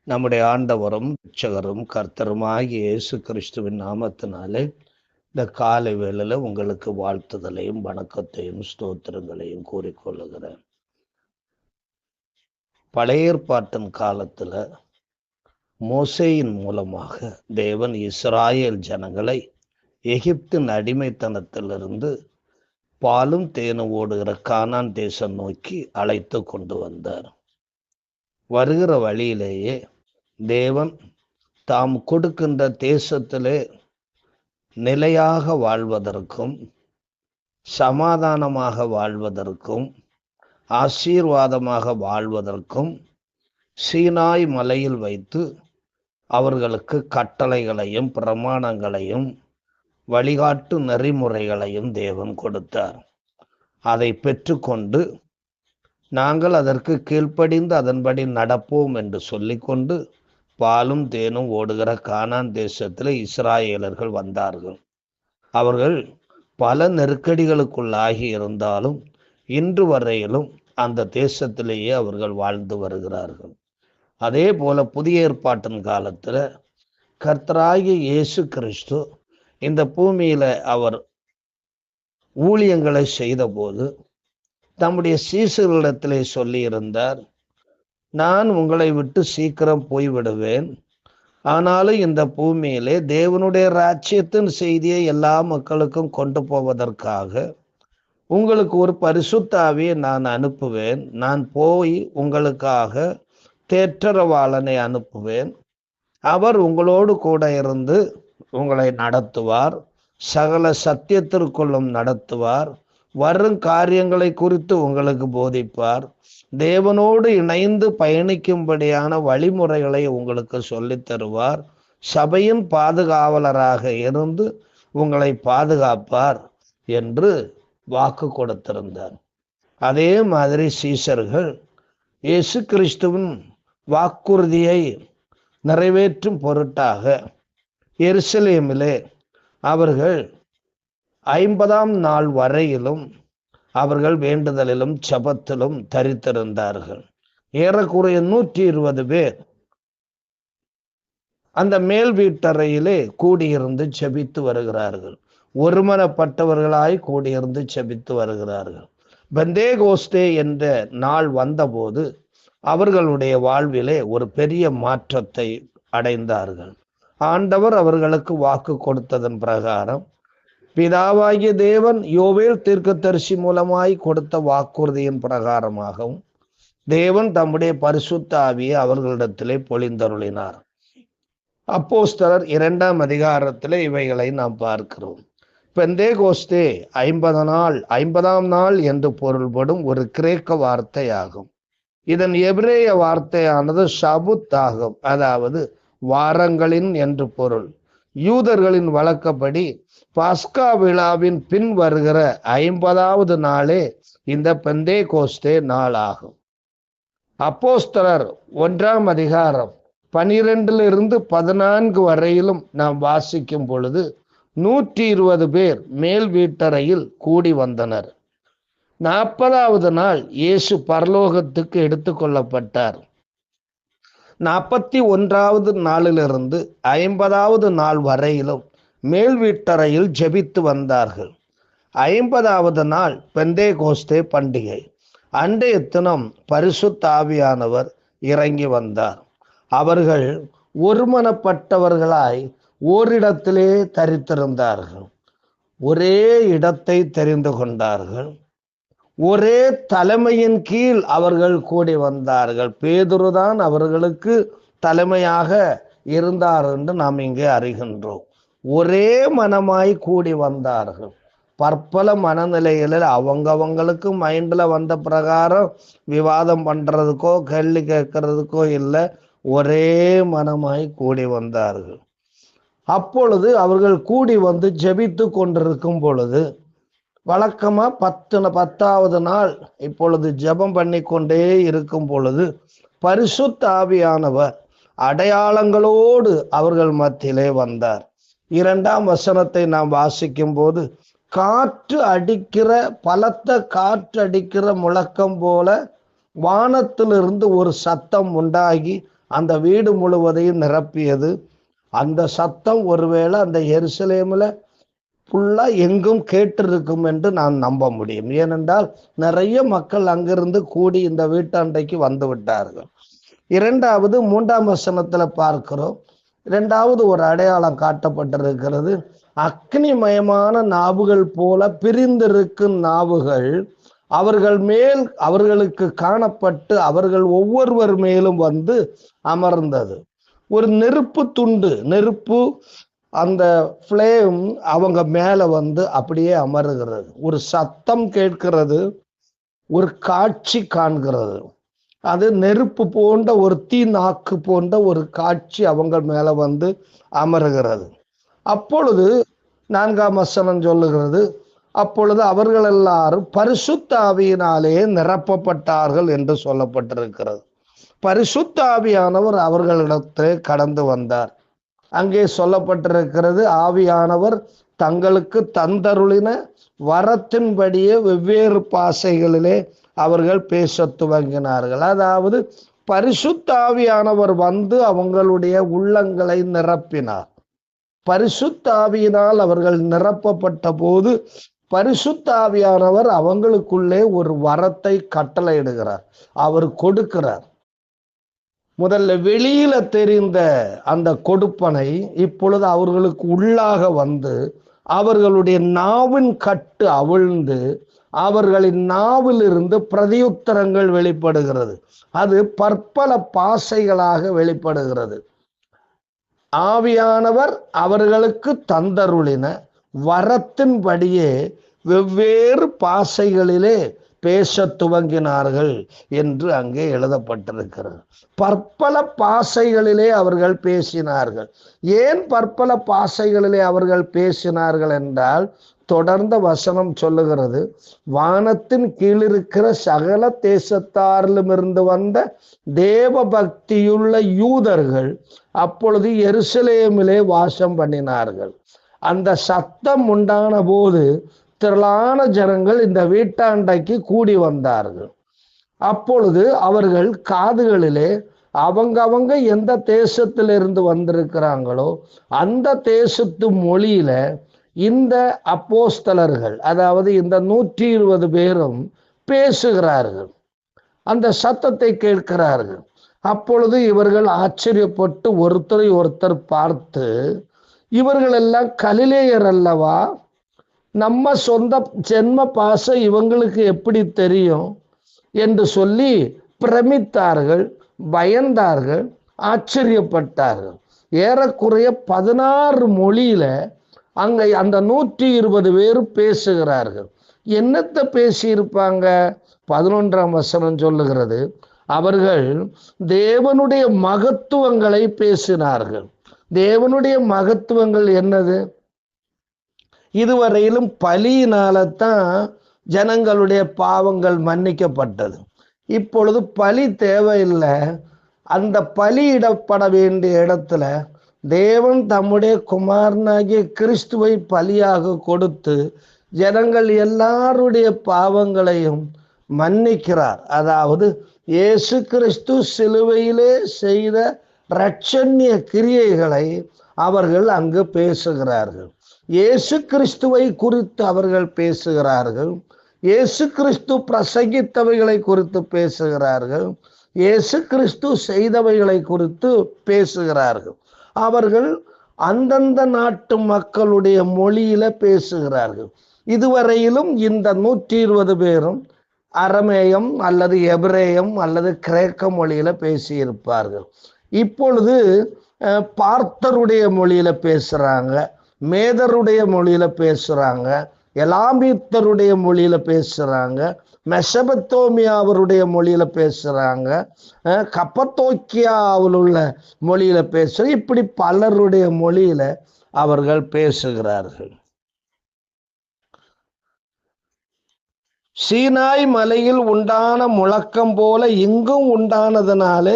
நம்முடைய ஆண்டவரும் இரட்சகரும் கர்த்தருமாகிய இயேசு கிறிஸ்துவின் நாமத்தினாலே இந்த காலை வேளையில உங்களுக்கு வாழ்த்துதலையும் வணக்கத்தையும் ஸ்தோத்திரங்களையும் கூறிக்கொள்ளுகிறேன். பழைய ஏற்பாட்டின் காலத்துல மோசேயின் மூலமாக தேவன் இஸ்ராயேல் ஜனங்களை எகிப்தின் அடிமைத்தனத்திலிருந்து பாலும் தேனும் ஓடுகிற கானான் தேசம் நோக்கி அழைத்து கொண்டு வந்தார். வருகிற வழியிலேயே தேவன் தாம் கொடுக்கின்ற தேசத்திலே நிலையாக வாழ்வதற்கும் சமாதானமாக வாழ்வதற்கும் ஆசீர்வாதமாக வாழ்வதற்கும் சீனாய் மலையில் வைத்து அவர்களுக்கு கட்டளைகளையும் பிரமாணங்களையும் வழிகாட்டு நெறிமுறைகளையும் தேவன் கொடுத்தார். அதை பெற்றுக்கொண்டு நாங்கள் அதற்கு கீழ்ப்படிந்து அதன்படி நடப்போம் என்று சொல்லிக்கொண்டு பாலும் தேனும் ஓடுகிற கானான் தேசத்தில் இஸ்ராயேலர்கள் வந்தார்கள். அவர்கள் பல நெருக்கடிகளுக்குள்ளாகி இருந்தாலும் இன்று வரையிலும் அந்த தேசத்திலேயே அவர்கள் வாழ்ந்து வருகிறார்கள். அதே போல புதிய ஏற்பாட்டின் காலத்துல கர்த்தராகிய இயேசு கிறிஸ்து இந்த பூமியில அவர் ஊழியங்களை செய்த போது தம்முடைய சீசர்களிடத்திலே சொல்லி இருந்தார், நான் உங்களை விட்டு சீக்கிரம் போய்விடுவேன், ஆனாலும் இந்த பூமியிலே தேவனுடைய ராஜ்யத்தின் செய்தியை எல்லா மக்களுக்கும் கொண்டு போவதற்காக உங்களுக்கு ஒரு பரிசுத்த ஆவியை நான் அனுப்புவேன். நான் போய் உங்களுக்காக தேற்றரவாளனை அனுப்புவேன். அவர் உங்களோடு கூட இருந்து உங்களை நடத்துவார், சகல சத்தியத்திற்குள்ளும் நடத்துவார், வரும் காரியங்களை குறித்து உங்களுக்கு போதிப்பார், தேவனோடு இணைந்து பயணிக்கும்படியான வழிமுறைகளை உங்களுக்கு சொல்லித் தருவார், சபையின் பாதுகாவலராக இருந்து உங்களை பாதுகாப்பார் என்று வாக்கு கொடுத்திருந்தார். அதே மாதிரி சீஷர்கள் இயேசு கிறிஸ்துவின் வாக்குறுதியை நிறைவேற்றும் பொருட்டாக எருசலேமிலே அவர்கள் 50ஆம் நாள் வரையிலும் அவர்கள் வேண்டுதலிலும் ஜெபத்திலும் தரித்திருந்தார்கள். ஏறக்குறைய 120 பேர் அந்த மேல் வீட்டறையிலே கூடியிருந்து ஜெபித்து வருகிறார்கள். ஒருமனப்பட்டவர்களாய் கூடியிருந்து ஜெபித்து வருகிறார்கள். பெந்தேகோஸ்தே என்ற நாள் வந்தபோது அவர்களுடைய வாழ்விலே ஒரு பெரிய மாற்றத்தை அடைந்தார்கள். ஆண்டவர் அவர்களுக்கு வாக்கு கொடுத்ததன் பிரகாரம் பிதாவாகிய தேவன் யோவேல் தீர்க்கதரிசி மூலமாய் கொடுத்த வாக்குறுதியின் பிரகாரமாகவும் தேவன் தம்முடைய பரிசுத்த ஆவியை அவர்களிடத்திலே பொழிந்தருளினார். அப்போஸ்தலர் 2ஆம் அதிகாரத்திலே இவைகளை நாம் பார்க்கிறோம். பெந்தேகோஸ்தே 50ஆம் நாள் என்று பொருள்படும் ஒரு கிரேக்க வார்த்தையாகும். இதன் எபிரேய வார்த்தையானது ஷபுத் ஆகும், அதாவது வாரங்களின் என்று பொருள். யூதர்களின் வழக்கப்படி பாஸ்கா விழாவின் பின் வருகிற 50ஆவது நாளே இந்த பெந்தேகோஸ்தே நாள் ஆகும். அப்போஸ்தலர் 1ஆம் அதிகாரம் 12 - 14 வரையிலும் நாம் வாசிக்கும் பொழுது 120 பேர் மேல் வீட்டறையில் கூடி வந்தனர். 40ஆவது நாள் இயேசு பரலோகத்துக்கு எடுத்துக்கொள்ளப்பட்டார். 41ஆவது நாளிலிருந்து 50ஆவது நாள் வரையிலும் மேல் வீட்டறையில் ஜெபித்து வந்தார்கள். 50ஆவது நாள் பெந்தேகோஸ்தே பண்டிகை. அன்றைய தினம் பரிசுத்த ஆவியானவர் இறங்கி வந்தார். அவர்கள் ஒருமனப்பட்டவர்களாய் ஓரிடத்திலே தரித்திருந்தார்கள். ஒரே இடத்தை தெரிந்து கொண்டார்கள். ஒரே தலைமையின் கீழ் அவர்கள் கூடி வந்தார்கள். பேதுருதான் அவர்களுக்கு தலைமையாக இருந்தார் என்று நாம் இங்கே அறிகின்றோம். ஒரே மனமாய் கூடி வந்தார்கள். பற்பல மனநிலைகளில் அவங்களுக்கு மைண்ட்ல வந்த பிரகாரம் விவாதம் பண்றதுக்கோ கேள்வி கேட்கறதுக்கோ இல்லை, ஒரே மனமாய் கூடி வந்தார்கள். அப்பொழுது அவர்கள் கூடி வந்து ஜெபித்து கொண்டிருக்கும் பொழுது, வழக்கமா 10ஆவது நாள் இப்பொழுது ஜெபம் பண்ணி கொண்டே இருக்கும் பொழுது பரிசுத்த ஆவியானவர் அடையாளங்களோடு அவர்கள் மத்தியிலே வந்தார். 2ஆம் வசனத்தை நாம் வாசிக்கும் போது, காற்று அடிக்கிற பலத்த காற்று அடிக்கிற முழக்கம் போல வானத்திலிருந்து ஒரு சத்தம் உண்டாகி அந்த வீடு முழுவதையும் நிரப்பியது. அந்த சத்தம் ஒருவேளை அந்த எருசலேமில் ஃபுல்லா எங்கும் கேட்டிருக்கும் என்று நான் நம்ப முடியும். ஏனென்றால் நிறைய மக்கள் அங்கிருந்து கூடி இந்த வீட்டாண்டைக்கு வந்து விட்டார்கள். இரண்டாவது 3ஆம் வசனத்துல பார்க்கிறோம். இரண்டாவது ஒரு அடையாளம் காட்டப்பட்டிருக்கிறது. அக்னிமயமான நாவுகள் போல பிரிந்திருக்கும் நாவுகள் அவர்கள் மேல் அவர்களுக்கு காணப்பட்டு அவர்கள் ஒவ்வொருவர் மேலும் வந்து அமர்ந்தது. ஒரு நெருப்பு துண்டு, நெருப்பு அந்த ஃப்ளேம் அவங்க மேல வந்து அப்படியே அமருகிறது. ஒரு சத்தம் கேட்கிறது, ஒரு காட்சி காண்கிறது. அது நெருப்பு போன்ற ஒரு தீ நாக்கு போன்ற ஒரு காட்சி அவங்க மேல வந்து அமருகிறது. அப்பொழுது 4ஆம் வசனம் சொல்லுகிறது, அப்பொழுது அவர்கள் எல்லாரும் பரிசுத்த ஆவியினாலே நிரப்பப்பட்டார்கள் என்று சொல்லப்பட்டிருக்கிறது. பரிசுத்த ஆவியானவர் அவர்களிடத்திலே கடந்து வந்தார். அங்கே சொல்லப்பட்டிருக்கிறது, ஆவியானவர் தங்களுக்கு தந்தருளின வரத்தின்படியே வெவ்வேறு பாஷைகளிலே அவர்கள் பேச துவங்கினார்கள். அதாவது பரிசுத்த ஆவியானவர் வந்து அவங்களுடைய உள்ளங்களை நிரப்பினார். பரிசுத்த ஆவியினால் அவர்கள் நிரப்பப்பட்ட போது பரிசுத்த ஆவியானவர் அவங்களுக்குள்ளே ஒரு வரத்தை கட்டளையிடுகிறார், அவர் கொடுக்கிறார். முதல்ல வெளியில தெரிந்த அந்த கொடுப்பனை இப்பொழுது அவர்களுக்கு உள்ளாக வந்து அவர்களுடைய நாவின் கட்டு அவிழ்ந்து அவர்களின் நாவில் இருந்து பிரதியுத்தரங்கள் வெளிப்படுகிறது. அது பற்பல பாசைகளாக வெளிப்படுகிறது. ஆவியானவர் அவர்களுக்கு தந்தருளின வரத்தின்படியே வெவ்வேறு பாசைகளிலே பேச துவங்கினார்கள் என்று அங்கே எழுதப்பட்டிருக்கிறது. பற்பல பாசைகளிலே அவர்கள் பேசினார்கள். ஏன் பற்பல பாசைகளிலே அவர்கள் பேசினார்கள் என்றால், தொடர்ந்த வசனம் சொல்லுகிறது, வானத்தின் கீழிருக்கிற சகல தேசத்தாரிலுமிருந்து வந்த தேவ பக்தியுள்ள யூதர்கள் அப்பொழுது எருசலேமிலே வாசம் பண்ணினார்கள். அந்த சத்தம் உண்டான போது திரளான ஜனங்கள் இந்த வீட்டாண்டைக்கு கூடி வந்தார்கள். அப்பொழுது அவர்கள் காதுகளிலே அவங்க எந்த தேசத்திலிருந்து வந்திருக்கிறாங்களோ அந்த தேசத்து மொழியில இந்த அப்போஸ்தலர்கள், அதாவது இந்த 120 பேரும் பேசுகிறார்கள். அந்த சத்தத்தை கேட்கிறார்கள். அப்பொழுது இவர்கள் ஆச்சரியப்பட்டு ஒருத்தரை ஒருத்தர் பார்த்து, இவர்கள் எல்லாம் கலிலேயர் அல்லவா? நம்ம சொந்த ஜென்ம பாஷை இவங்களுக்கு எப்படி தெரியும் என்று சொல்லி பிரமித்தார்கள், பயந்தார்கள், ஆச்சரியப்பட்டார்கள். ஏறக்குறைய 16 மொழியில அங்க அந்த 120 பேர் பேசுகிறார்கள். என்னத்தை பேசியிருப்பாங்க? 11ஆம் வசனம் சொல்லுகிறது, அவர்கள் தேவனுடைய மகத்துவங்களை பேசினார்கள். தேவனுடைய மகத்துவங்கள் என்னது? இதுவரையிலும் பலியினால்தான் ஜனங்களுடைய பாவங்கள் மன்னிக்கப்பட்டது. இப்பொழுது பலி தேவையில்லை. அந்த பலியிடப்பட வேண்டிய இடத்துல தேவன் தம்முடைய குமாரனாகிய கிறிஸ்துவை பலியாக கொடுத்து ஜனங்கள் எல்லாருடைய பாவங்களையும் மன்னிக்கிறார். அதாவது இயேசு கிறிஸ்து சிலுவையிலே செய்த இரட்சண்ய கிரியைகளை அவர்கள் அங்கு பேசுகிறார்கள். இயேசு கிறிஸ்துவை குறித்து அவர்கள் பேசுகிறார்கள். இயேசு கிறிஸ்து பிரசங்கித்தவைகளை குறித்து பேசுகிறார்கள். இயேசு கிறிஸ்து செய்தவைகளை குறித்து பேசுகிறார்கள். அவர்கள் அந்தந்த நாட்டு மக்களுடைய மொழியில பேசுகிறார்கள். இதுவரையிலும் இந்த 120 பேரும் அரமேயம் அல்லது எபிரேயம் அல்லது கிரேக்க மொழியில பேசியிருப்பார்கள். இப்பொழுது பார்த்தருடைய மொழியில பேசுறாங்க, மேதருடைய மொழியில பேசுறாங்க, எலாமித்தருடைய மொழியில பேசுறாங்க, மெசபத்தோமியாவருடைய மொழியில பேசுறாங்க, கப்பத்தோக்கியாவில் உள்ள மொழியில பேசுறாங்க. இப்படி பலருடைய மொழியில அவர்கள் பேசுகிறார்கள். சீனாய் மலையில் உண்டான முழக்கம் போல இங்கும் உண்டானதுனால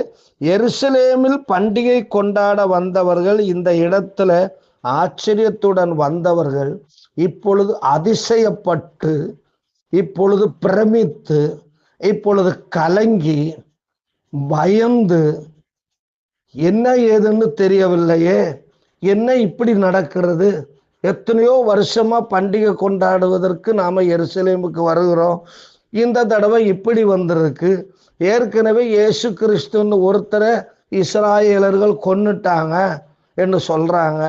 எருசலேமில் பண்டிகை கொண்டாட வந்தவர்கள், இந்த இடத்துல ஆச்சரியத்துடன் வந்தவர்கள் இப்பொழுது அதிசயப்பட்டு, இப்பொழுது பிரமித்து, இப்பொழுது கலங்கி பயந்து என்ன ஏதுன்னு தெரியவில்லையே, என்ன இப்படி நடக்கிறது? எத்தனையோ வருஷமா பண்டிகை கொண்டாடுவதற்கு நாம எருசலேமுக்கு வருகிறோம், இந்த தடவை இப்படி வந்திருக்கு. ஏற்கனவே இயேசு கிறிஸ்துன்னு ஒருத்தரை இஸ்ராயேலர்கள் கொன்னுட்டாங்க என்று சொல்றாங்க.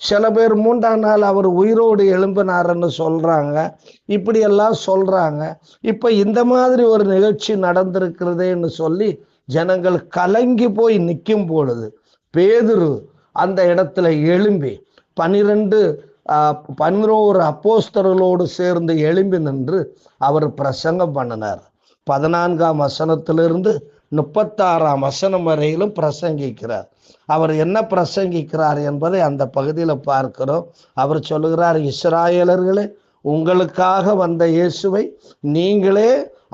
சில பேர் 3ஆம் நாள் அவர் உயிரோடு எழும்பினார்ன்னு சொல்றாங்க. இப்படியெல்லாம் சொல்றாங்க. இப்ப இந்த மாதிரி ஒரு நிகழ்ச்சி நடந்திருக்கிறதேன்னு சொல்லி ஜனங்கள் கலங்கி போய் நிற்கும் பொழுது பேதுரு அந்த இடத்துல எழும்பி 11 அப்போஸ்தலர்களோடு சேர்ந்து எழும்பி நின்று அவர் பிரசங்கம் பண்ணினார். 14ஆம் வசனத்திலிருந்து 36ஆம் வசனம் வரையிலும் பிரசங்கிக்கிறார். அவர் என்ன பிரசங்கிக்கிறார் என்பதை அந்த பகுதியில் பார்க்கிறோம். அவர் சொல்லுகிறார், இஸ்ராயேலர்களே, உங்களுக்காக வந்த இயேசுவை நீங்களே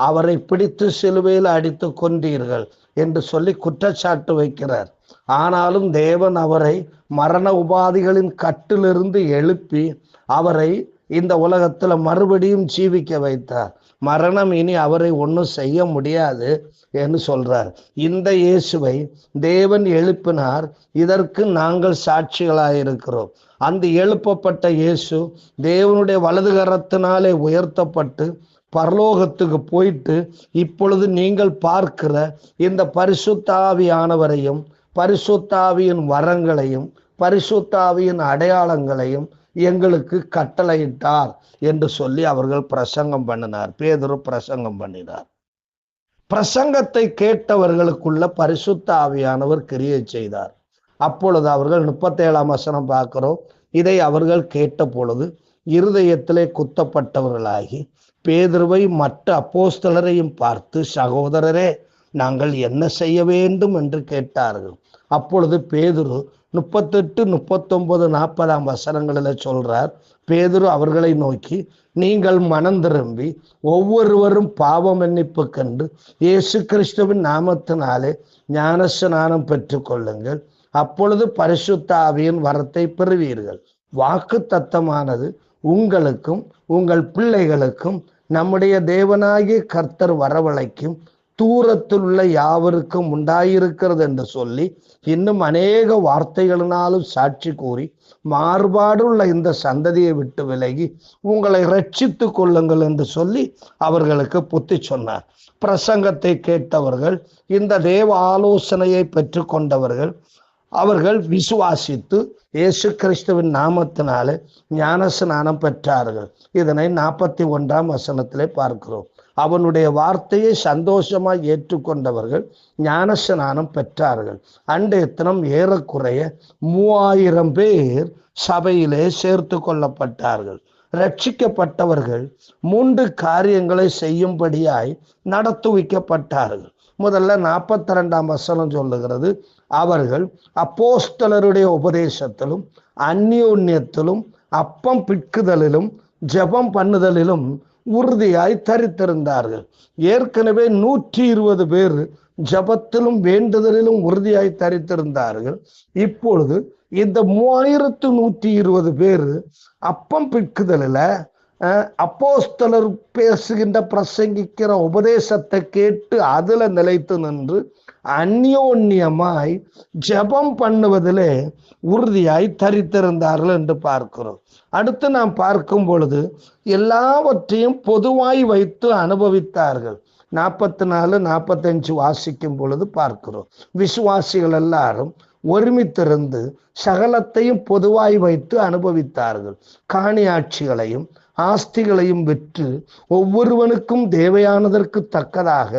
அவரை பிடித்து சிலுவையில் அடித்து கொண்டீர்கள் என்று சொல்லி குற்றச்சாட்டு வைக்கிறார். ஆனாலும் தேவன் அவரை மரண உபாதிகளின் கட்டிலிருந்து எழுப்பி அவரை இந்த உலகத்துல மறுபடியும் ஜீவிக்க வைத்தார். மரணம் இனி அவரை ஒன்றும் செய்ய முடியாது என்று சொல்றார். இந்த இயேசுவை தேவன் எழுப்பினார், இதற்கு நாங்கள் சாட்சிகளாயிருக்கிறோம். அந்த எழுப்பப்பட்ட இயேசு தேவனுடைய வலது கரத்தினாலே உயர்த்தப்பட்டு பரலோகத்துக்கு போயிட்டு இப்பொழுது நீங்கள் பார்க்கிற இந்த பரிசுத்த ஆவியானவரையும் பரிசுத்த ஆவியின் வரங்களையும் பரிசுத்த ஆவியின் அடையாளங்களையும் எங்களுக்கு கட்டளையிட்டார் என்று சொல்லி அவர்கள் பிரசங்கம் பண்ணினார். பேதுரு பிரசங்கம் பண்ணினார். பிரசங்கத்தை கேட்டவர்களுக்குள்ள பரிசுத்த ஆவியானவர் கிரியை செய்தார். அப்பொழுது அவர்கள் 37ஆம் வசனம் பார்க்கிறோம். இதை அவர்கள் கேட்ட பொழுது இருதயத்திலே குத்தப்பட்டவர்களாகி பேதுருவை மற்ற அப்போஸ்தலரையும் பார்த்து, சகோதரரே, நாங்கள் என்ன செய்ய வேண்டும் என்று கேட்டார்கள். அப்பொழுது பேதுரு 38, 39, 40ஆம் வசனங்களில் சொல்றார். பேதுரு அவர்களை நோக்கி, நீங்கள் மனம் திரும்பி ஒவ்வொருவரும் பாவ மன்னிப்பு கண்டு இயேசு கிறிஸ்துவின் நாமத்தினாலே ஞானஸ்நானம் பெற்றுக் கொள்ளுங்கள். அப்பொழுது பரிசுத்த ஆவியின் வரத்தை பெறுவீர்கள். வாக்கு தத்தமானது உங்களுக்கும் உங்கள் பிள்ளைகளுக்கும் நம்முடைய தேவனாகிய கர்த்தர் வரவழைக்கும் தூரத்தில் உள்ள யாவருக்கும் உண்டாயிருக்கிறது என்று சொல்லி இன்னும் அநேக வார்த்தைகளினாலும் சாட்சி கூறி மாறுபாடுள்ள இந்த சந்ததியை விட்டு விலகி உங்களை ரட்சித்து கொள்ளுங்கள் என்று சொல்லி அவர்களுக்கு புத்தி சொன்னார். பிரசங்கத்தை கேட்டவர்கள், இந்த தேவ ஆலோசனையை பெற்று கொண்டவர்கள், அவர்கள் விசுவாசித்து இயேசு கிறிஸ்துவின் நாமத்தினாலே ஞானஸ்நானம் பெற்றார்கள். இதனை 41ஆம் வசனத்திலே பார்க்கிறோம். அவனுடைய வார்த்தையை சந்தோஷமாய் ஏற்றுக்கொண்டவர்கள் ஞானஸ்நானம் பெற்றார்கள். அன்றைய தினம் ஏறக்குறைய 3000 பேர் சபையிலே சேர்த்து கொள்ளப்பட்டார்கள். ரட்சிக்கப்பட்டவர்கள் 3 காரியங்களை செய்யும்படியாய் நடத்துவிக்கப்பட்டார்கள். முதல்ல 42ஆம் வசனம் சொல்லுகிறது, அவர்கள் அப்போஸ்தலருடைய உபதேசத்திலும் அந்யோன்யத்திலும் அப்பம் பிட்குதலிலும் ஜெபம் பண்ணுதலிலும் உறுதியாய் தரித்திருந்தார்கள். ஏற்கனவே 120 பேர் ஜபத்திலும் வேண்டுதலிலும் உறுதியாய் தரித்திருந்தார்கள். இப்பொழுது இந்த 3120 பேர் அப்பம் பிட்குதலில் அப்போஸ்தலர் பேசுகின்ற பிரசங்கிக்கிற உபதேசத்தை கேட்டு அதுல நிலைத்து நின்று அந்யோன்யமாய் ஜெபம் பண்ணுவதிலே உறுதியாய் தரித்திருந்தார்கள் என்று பார்க்கிறோம். அடுத்து நாம் பார்க்கும் பொழுது எல்லாவற்றையும் பொதுவாய் வைத்து அனுபவித்தார்கள். 44, 45 வாசிக்கும் பொழுது பார்க்கிறோம். விசுவாசிகள் எல்லாரும் ஒருமித்திருந்து சகலத்தையும் பொதுவாய் வைத்து அனுபவித்தார்கள். காணியாட்சிகளையும் ஆஸ்திகளையும் விற்று ஒவ்வொருவனுக்கும் தேவையானதற்கு தக்கதாக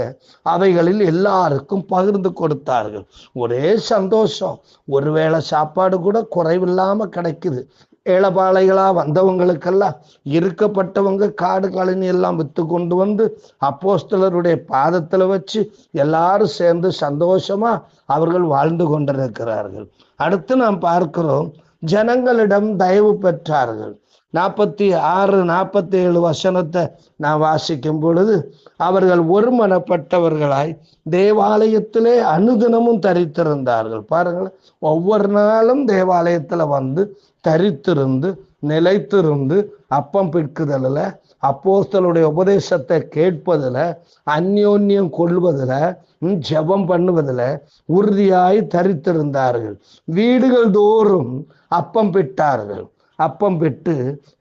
அவைகளில் எல்லாருக்கும் பகிர்ந்து கொடுத்தார்கள். ஒரே சந்தோஷம். ஒருவேளை சாப்பாடு கூட குறைவில்லாம கிடைக்குது. ஏழபாளைகளா வந்தவங்களுக்கெல்லாம் இருக்கப்பட்டவங்க காடு கழனி எல்லாம் வித்து கொண்டு வந்து அப்போஸ்தலருடைய பாதத்துல வச்சு எல்லாரும் சேர்ந்து சந்தோஷமா அவர்கள் வாழ்ந்து கொண்டிருக்கிறார்கள். அடுத்து நாம் பார்க்கிறோம், ஜனங்களிடம் தயவு பெற்றார்கள். 46, 47 வசனத்தை நான் வாசிக்கும் பொழுது, அவர்கள் ஒருமனப்பட்டவர்களாய் தேவாலயத்திலே அனுதினமும் தரித்திருந்தார்கள். பாருங்கள், ஒவ்வொரு நாளும் தேவாலயத்துல வந்து தரித்திருந்து நிலைத்திருந்து அப்பம் பிற்குதலில் அப்போஸ்தலருடைய உபதேசத்தை கேட்பதில் அந்யோன்யம் கொள்வதில் ஜெபம் பண்ணுவதில் உறுதியாய் தரித்திருந்தார்கள். வீடுகள் தோறும் அப்பம் பெற்றார்கள். அப்பம் பெற்று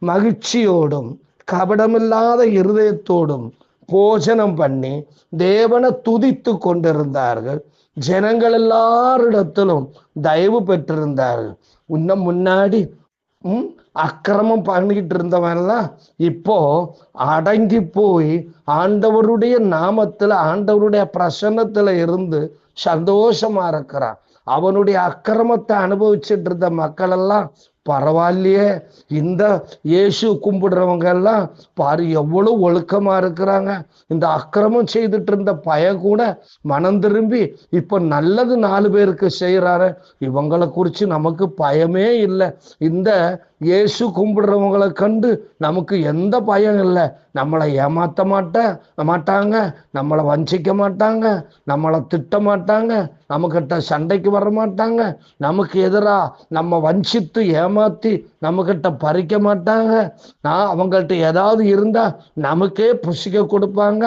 மகிழ்ச்சியோடும் கபடமில்லாத இருதயத்தோடும் போஜனம் பண்ணி தேவனை துதித்து கொண்டிருந்தார்கள். ஜனங்கள் எல்லாரிடத்திலும் தயவு பெற்றிருந்தார்கள். இன்னும் முன்னாடி அக்கிரமம் பண்ணிக்கிட்டு இருந்தவன்லாம் இப்போ அடங்கி போய் ஆண்டவருடைய நாமத்துல, ஆண்டவருடைய பிரசன்னத்துல இருந்து சந்தோஷமா இருக்கிறான். அவனுடைய அக்கிரமத்தை அனுபவிச்சுட்டு இருந்த மக்கள் எல்லாம் பரவாயில்லையே, இந்த இயேசு கும்பிடுறவங்க எல்லாம் பாரு எவ்வளவு ஒழுக்கமா இருக்கிறாங்க, இந்த அக்கிரமம் செய்துட்டு இருந்த கூட மனம் திரும்பி இப்ப நல்லது 4 பேருக்கு செய்யறாரு, இவங்களை குறிச்சு நமக்கு பயமே இல்லை, இந்த இயேசு கும்பிடுறவங்களை கண்டு நமக்கு எந்த பயம் இல்லை, நம்மளை ஏமாத்த மாட்டாங்க, நம்மளை வஞ்சிக்க மாட்டாங்க, நம்மளை திட்ட மாட்டாங்க, நம்மக்கிட்ட சண்டைக்கு வர மாட்டாங்க, நமக்கு எதிரா நம்ம வஞ்சித்து ஏமாத்தி நம்மக்கிட்ட பறிக்க மாட்டாங்க, அவங்கள்ட்ட ஏதாவது இருந்தா நமக்கே புசிக்க கொடுப்பாங்க,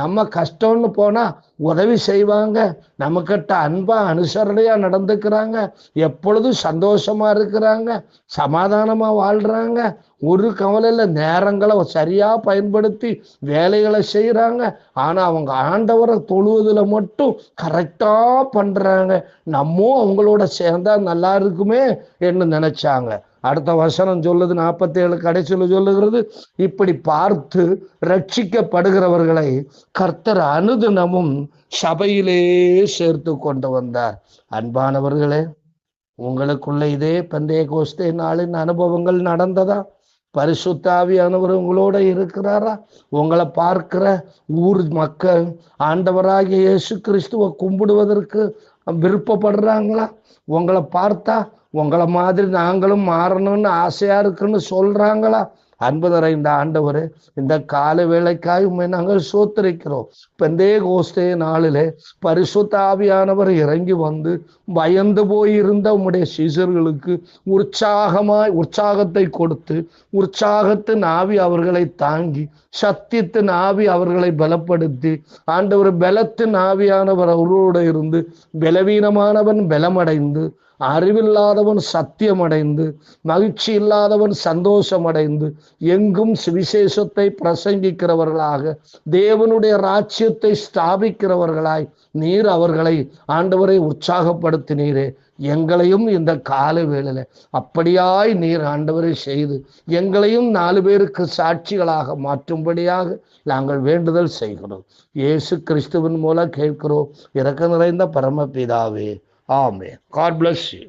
நம்ம கஷ்டம்னு போனா உதவி செய்வாங்க, நம்மக்கிட்ட அன்பா அனுசரணையா நடந்துக்கிறாங்க, எப்பொழுதும் சந்தோஷமா இருக்கிறாங்க, சமாதானமா வாழ்றாங்க, ஒரு கவலையில நேரங்களை சரியா பயன்படுத்தி வேலைகளை செய்யறாங்க. ஆனா அவங்க ஆண்டவரை தொழுவதுல மட்டும் கரெக்டா பண்றாங்க, நம்ம அவங்களோட சேர்ந்தா நல்லா இருக்குமே என்று நினைச்சாங்க. அடுத்த வசனம் சொல்லுது, 47 கடைசியில் சொல்லுகிறது, இப்படி பார்த்து ரட்சிக்கப்படுகிறவர்களை கர்த்தர் அனுதினமும் சபையிலே சேர்த்து கொண்டு வந்தார். அன்பானவர்களே, உங்களுக்குள்ள இதே பெந்தேகோஸ்தே நாளின் அனுபவங்கள் நடந்ததா? பரிசுத்த ஆவியானவர் உங்களோட இருக்கிறாரா? உங்களை பார்க்கிற ஊர் மக்கள் ஆண்டவராகிய இயேசு கிறிஸ்துவை கும்பிடுவதற்கு விருப்பப்படுறாங்களா? உங்களை பார்த்தா உங்களை மாதிரி நாங்களும் மாறணும்னு ஆசையா இருக்குன்னு சொல்றாங்களா? அன்பு நிறைந்த ஆண்டவரே, இந்த கால வேளைக்காய் உண்மை நாங்கள் சோத்தரிக்கிறோம். பெந்தேகோஸ்தே நாளிலே பரிசுத்த ஆவியானவர் இறங்கி வந்து பயந்து போயிருந்த உம்முடைய சீசர்களுக்கு உற்சாகத்தை கொடுத்து, உற்சாகத்தின் ஆவி அவர்களை தாங்கி, சத்தியத்தின் ஆவி அவர்களை பலப்படுத்தி, ஆண்டவர் பலத்தின் ஆவியானவர் அவரோடு இருந்து பலவீனமானவன் பலமடைந்து, அறிவில்லாதவன் சத்தியம் அடைந்து, மகிழ்ச்சி இல்லாதவன் சந்தோஷம் அடைந்து, எங்கும் சுவிசேஷத்தை பிரசங்கிக்கிறவர்களாக, தேவனுடைய ராஜ்யத்தை ஸ்தாபிக்கிறவர்களாய் நீர் அவர்களை ஆண்டவரை உற்சாகப்படுத்தினீரே. எங்களையும் இந்த கால வேளையில அப்படியாய் நீர் ஆண்டவரை செய்து எங்களையும் 4 பேருக்கு சாட்சிகளாக மாற்றும்படியாக நாங்கள் வேண்டுதல் செய்கிறோம். இயேசு கிறிஸ்துவின் மூலம் கேட்கிறோம், இரக்கம் நிறைந்த பரமபிதாவே. Amen. God bless you.